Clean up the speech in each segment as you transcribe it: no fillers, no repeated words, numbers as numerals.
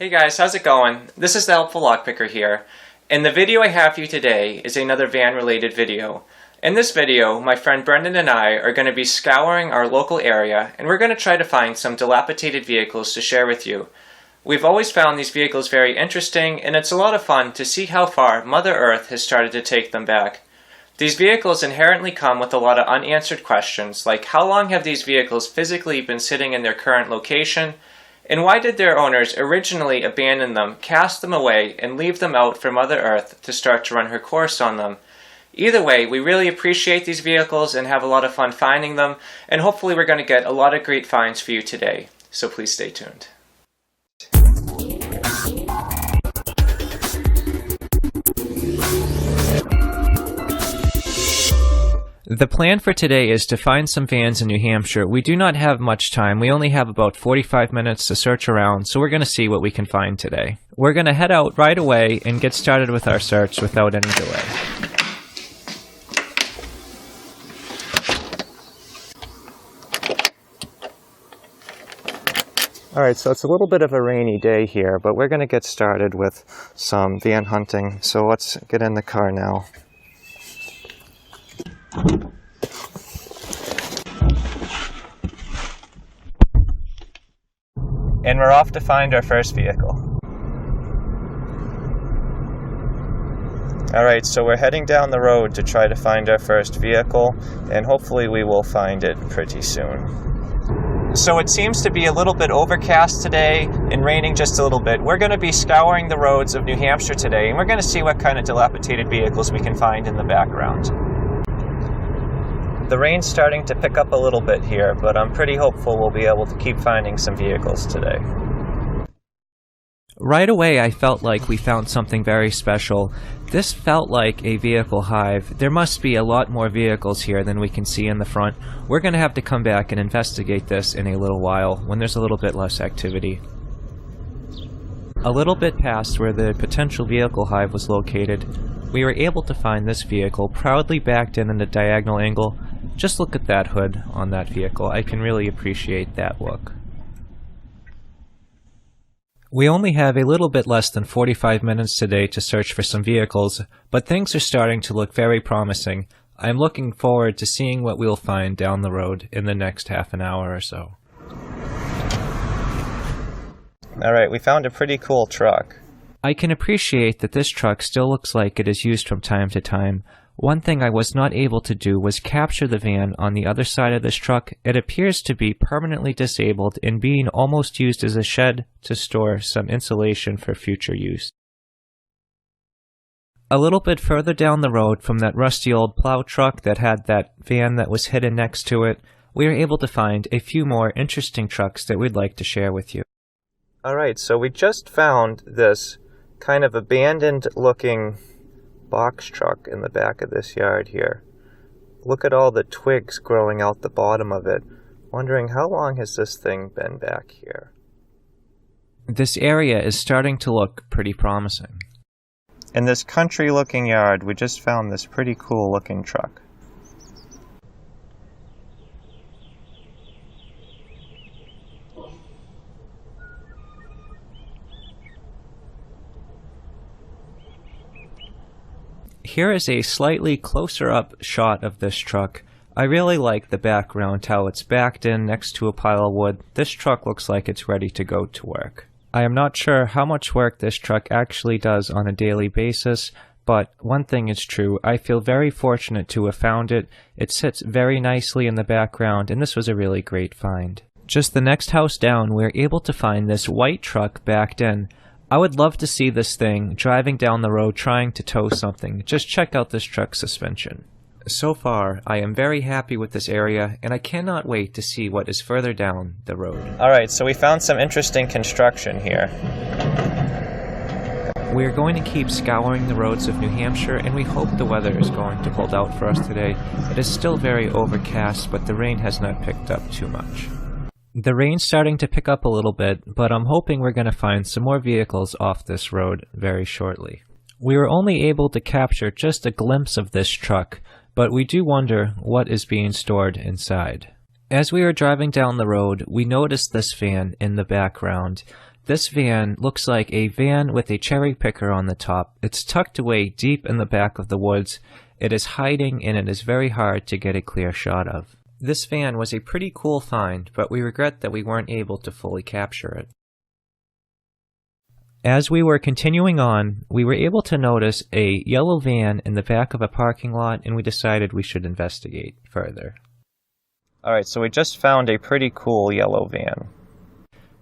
Hey guys, how's it going? This is the Helpful Lockpicker here, and the video I have for you today is another van-related video. In this video, my friend Brendan and I are going to be scouring our local area, and we're going to try to find some dilapidated vehicles to share with you. We've always found these vehicles very interesting, and it's a lot of fun to see how far Mother Earth has started to take them back. These vehicles inherently come with a lot of unanswered questions, like how long have these vehicles physically been sitting in their current location? And why did their owners originally abandon them, cast them away, and leave them out for Mother Earth to start to run her course on them? Either way, we really appreciate these vehicles and have a lot of fun finding them, and hopefully we're going to get a lot of great finds for you today. So please stay tuned. The plan for today is to find some vans in New Hampshire. We do not have much time. We only have about 45 minutes to search around, so we're going to see what we can find today. We're going to head out right away and get started with our search without any delay. Alright, so it's a little bit of a rainy day here, but we're going to get started with some van hunting, so let's get in the car now. And we're off to find our first vehicle. Alright, so we're heading down the road to try to find our first vehicle, and hopefully we will find it pretty soon. So it seems to be a little bit overcast today and raining just a little bit. We're going to be scouring the roads of New Hampshire today, and we're going to see what kind of dilapidated vehicles we can find in the background. The rain's starting to pick up a little bit here, but I'm pretty hopeful we'll be able to keep finding some vehicles today. Right away, I felt like we found something very special. This felt like a vehicle hive. There must be a lot more vehicles here than we can see in the front. We're going to have to come back and investigate this in a little while, when there's a little bit less activity. A little bit past where the potential vehicle hive was located, we were able to find this vehicle proudly backed in a diagonal angle. Just look at that hood on that vehicle. I can really appreciate that look. We only have a little bit less than 45 minutes today to search for some vehicles, but things are starting to look very promising. I'm looking forward to seeing what we'll find down the road in the next half an hour or so. Alright, we found a pretty cool truck. I can appreciate that this truck still looks like it is used from time to time. One thing I was not able to do was capture the van on the other side of this truck. It appears to be permanently disabled and being almost used as a shed to store some insulation for future use. A little bit further down the road from that rusty old plow truck that had that van that was hidden next to it, we were able to find a few more interesting trucks that we'd like to share with you. Alright, so we just found this kind of abandoned looking box truck in the back of this yard here. Look at all the twigs growing out the bottom of it. Wondering how long has this thing been back here? This area is starting to look pretty promising. In this country looking yard, we just found this pretty cool looking truck. Here is a slightly closer up shot of this truck. I really like the background, how it's backed in next to a pile of wood. This truck looks like it's ready to go to work. I am not sure how much work this truck actually does on a daily basis, but one thing is true. I feel very fortunate to have found it. It sits very nicely in the background, and this was a really great find. Just the next house down, we're able to find this white truck backed in. I would love to see this thing driving down the road trying to tow something. Just check out this truck's suspension. So far, I am very happy with this area, and I cannot wait to see what is further down the road. Alright, so we found some interesting construction here. We are going to keep scouring the roads of New Hampshire, and we hope the weather is going to hold out for us today. It is still very overcast, but the rain has not picked up too much. The rain's starting to pick up a little bit, but I'm hoping we're going to find some more vehicles off this road very shortly. We were only able to capture just a glimpse of this truck, but we do wonder what is being stored inside. As we were driving down the road, we noticed this van in the background. This van looks like a van with a cherry picker on the top. It's tucked away deep in the back of the woods. It is hiding and it is very hard to get a clear shot of. This van was a pretty cool find, but we regret that we weren't able to fully capture it. As we were continuing on, we were able to notice a yellow van in the back of a parking lot, and we decided we should investigate further. Alright, so we just found a pretty cool yellow van.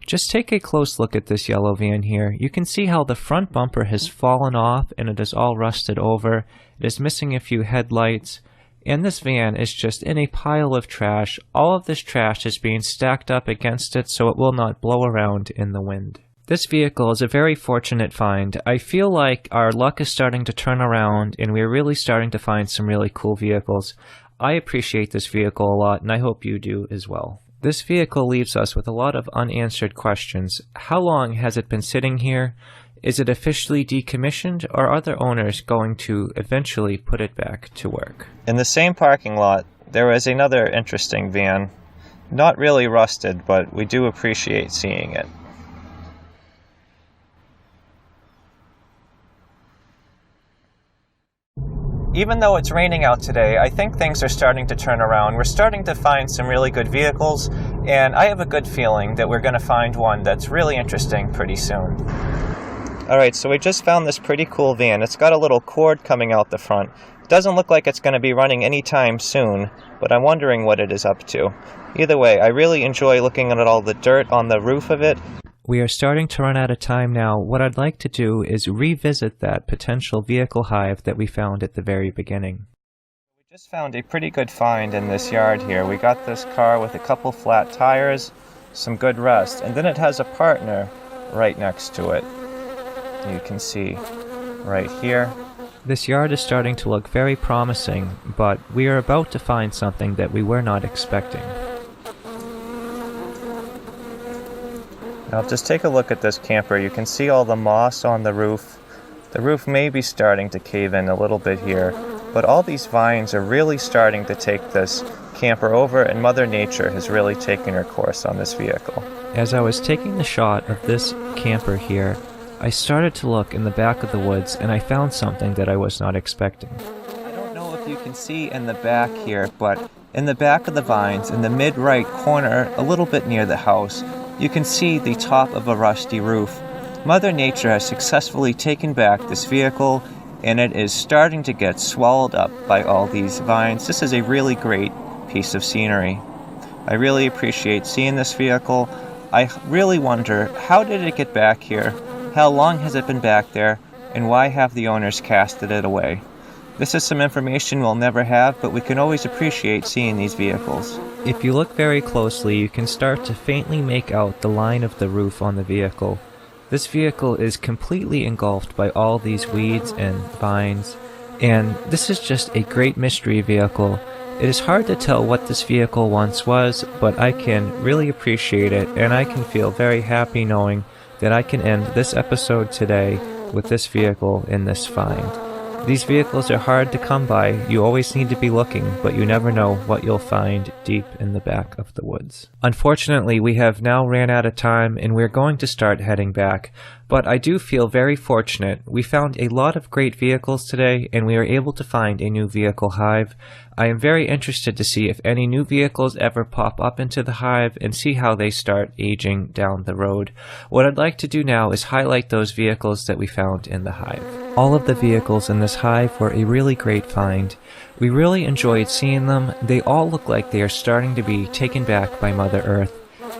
Just take a close look at this yellow van here. You can see how the front bumper has fallen off and it is all rusted over. It is missing a few headlights. And this van is just in a pile of trash. All of this trash is being stacked up against it so it will not blow around in the wind. This vehicle is a very fortunate find. I feel like our luck is starting to turn around and we're really starting to find some really cool vehicles. I appreciate this vehicle a lot, and I hope you do as well. This vehicle leaves us with a lot of unanswered questions. How long has it been sitting here? Is it officially decommissioned, or are other owners going to eventually put it back to work? In the same parking lot, there is another interesting van. Not really rusted, but we do appreciate seeing it. Even though it's raining out today, I think things are starting to turn around. We're starting to find some really good vehicles, and I have a good feeling that we're going to find one that's really interesting pretty soon. Alright, so we just found this pretty cool van. It's got a little cord coming out the front. It doesn't look like it's going to be running anytime soon, but I'm wondering what it is up to. Either way, I really enjoy looking at all the dirt on the roof of it. We are starting to run out of time now. What I'd like to do is revisit that potential vehicle hive that we found at the very beginning. We just found a pretty good find in this yard here. We got this car with a couple flat tires, some good rust, and then it has a partner right next to it. You can see right here. This yard is starting to look very promising, but we are about to find something that we were not expecting. Now just take a look at this camper. You can see all the moss on the roof. The roof may be starting to cave in a little bit here, but all these vines are really starting to take this camper over, and Mother Nature has really taken her course on this vehicle. As I was taking the shot of this camper here, I started to look in the back of the woods and I found something that I was not expecting. I don't know if you can see in the back here, but in the back of the vines, in the mid-right corner, a little bit near the house, you can see the top of a rusty roof. Mother Nature has successfully taken back this vehicle, and it is starting to get swallowed up by all these vines. This is a really great piece of scenery. I really appreciate seeing this vehicle. I really wonder, how did it get back here? How long has it been back there? And why have the owners casted it away? This is some information we'll never have, but we can always appreciate seeing these vehicles. If you look very closely, you can start to faintly make out the line of the roof on the vehicle. This vehicle is completely engulfed by all these weeds and vines, and this is just a great mystery vehicle. It is hard to tell what this vehicle once was, but I can really appreciate it, and I can feel very happy knowing that I can end this episode today with this vehicle in this find. These vehicles are hard to come by. You always need to be looking, but you never know what you'll find deep in the back of the woods. Unfortunately, we have now ran out of time and we're going to start heading back. But I do feel very fortunate. We found a lot of great vehicles today and we were able to find a new vehicle hive. I am very interested to see if any new vehicles ever pop up into the hive and see how they start aging down the road. What I'd like to do now is highlight those vehicles that we found in the hive. All of the vehicles in this hive were a really great find. We really enjoyed seeing them. They all look like they are starting to be taken back by Mother Earth.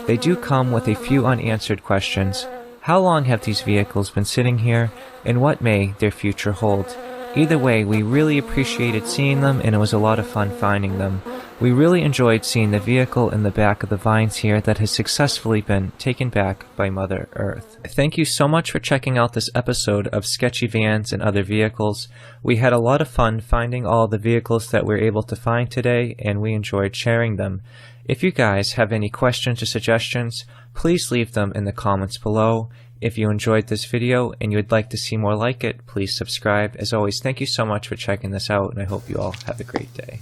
They do come with a few unanswered questions. How long have these vehicles been sitting here, and what may their future hold? Either way, we really appreciated seeing them, and it was a lot of fun finding them. We really enjoyed seeing the vehicle in the back of the vines here that has successfully been taken back by Mother Earth. Thank you so much for checking out this episode of Sketchy Vans and Other Vehicles. We had a lot of fun finding all the vehicles that we were able to find today, and we enjoyed sharing them. If you guys have any questions or suggestions, please leave them in the comments below. If you enjoyed this video and you would like to see more like it, please subscribe. As always, thank you so much for checking this out, and I hope you all have a great day.